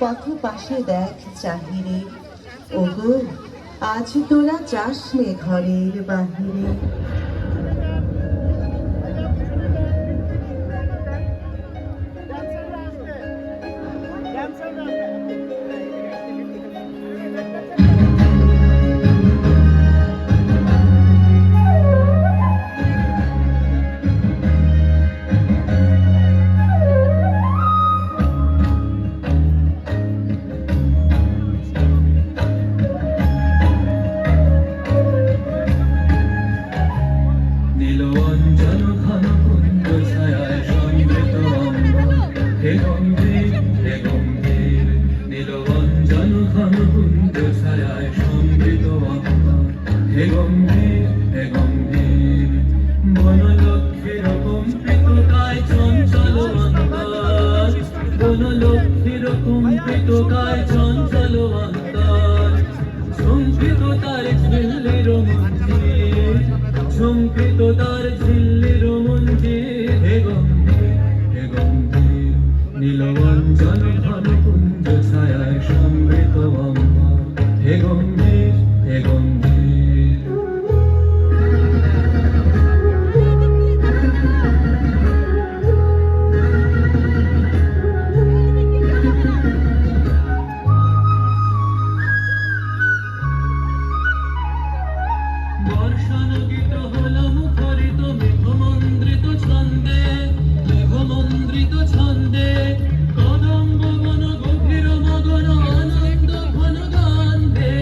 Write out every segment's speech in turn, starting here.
পথ পাশে দেখ চাহিরে, ওগো আজ তোরা যাস নে ঘরের বাহিরে। হে গম্ভীর হে গম্ভীর বনলক্ষ্মীর কম্পিত কায় চঞ্চল অন্তর, বনলক্ষ্মীর কম্পিত কায় চঞ্চল অন্তর, ঝঙ্কৃত তার ঝিল্লির মঞ্জির, ঝঙ্কৃত তার ঝিল্লির মঞ্জির। হে গম্ভীর হে গম্ভীর নীলবঞ্জন ঘন কুঞ্জ ছায়ায় সমৃত অম্বর। হে গম্ভীর হে গম্ভীর বর্ষানগীত হলো মুখরিত মেঘমন্দ্রিত ছন্দে, মেঘমন্দ্রিত ছন্দে কদম্ব বন গভীর মগন আনন্দ ঘন গান্ধে।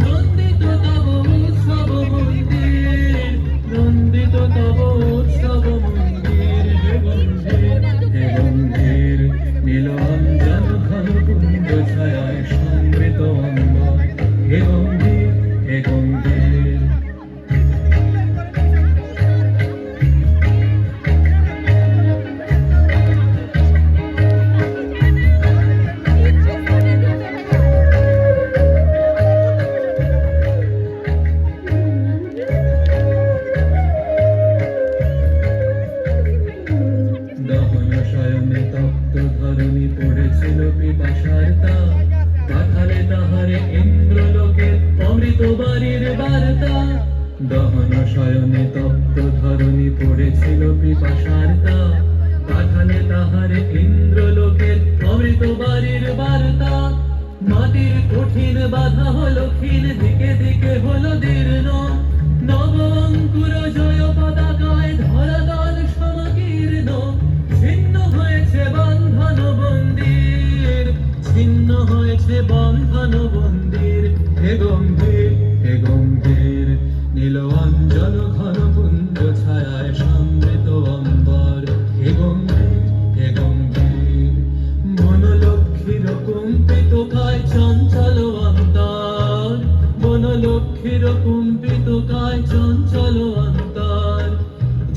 নন্দিত তব উৎসব মন্দির, নন্দিত তব উৎসব মন্দির। হে গম্ভীর হে গম্ভীর নীলাঞ্জন ঘন কুঞ্জ ছায়ায় সমৃত অম্বর। হে গম্ভীর হে গম্ভীর শয়নে তপ্ত ধরণী পড়েছিল পিপাসার তাপ, পাঠালে তাহারে ইন্দ্রলোকে অমৃত বাড়ির বার্তা। দহন শয়নে তপ্ত ধরণী পড়েছিল পিপাসার তাপ, পাঠালে তাহারে ইন্দ্রলোকের অমৃত বাড়ির বার্তা। মাটির কঠিন বাধা হলো ক্ষীণ, দিকে দিকে হলো দীর্ণ, নব অঙ্কুর জয় পতাকায় ধরাতল সমাকীর্ণ। ছিন্ন হয়েছে বন্ধন বন্দির, ছিন্ন হয়েছে বন্ধন বন্দির। হে গম্ভীর হে গম্ভীর নীলাঞ্জন ঘন কুঞ্জ ছায়ায় সমৃত অম্বর। হে গম্ভীর হে গম্ভীর বনলক্ষ্মীর কম্পিত কায় চঞ্চল অন্তর, বনলক্ষ্মীর কম্পিত কায় চঞ্চল অন্তর,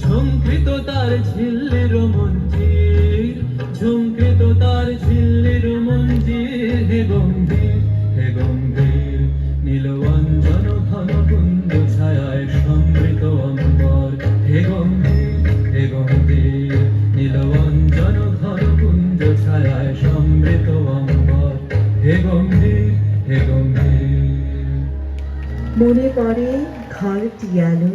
ঝঙ্কৃত তার ঝিল্লির মঞ্জির, ঝঙ্কৃত তার ঝিল্লির মঞ্জির। হে গম্ভীর হে গম্ভীর নীলবঞ্জন ঘন কুঞ্জ ছায়ায় সমৃত অম্বর। হে গম্ভীর হে গম্ভীর নীলবঞ্জন ঘন কুঞ্জ ছায়ায় সমৃত অম্বর। হে গম্ভীর হে গম্ভীর মনে পড়ে ঘরটি আলো,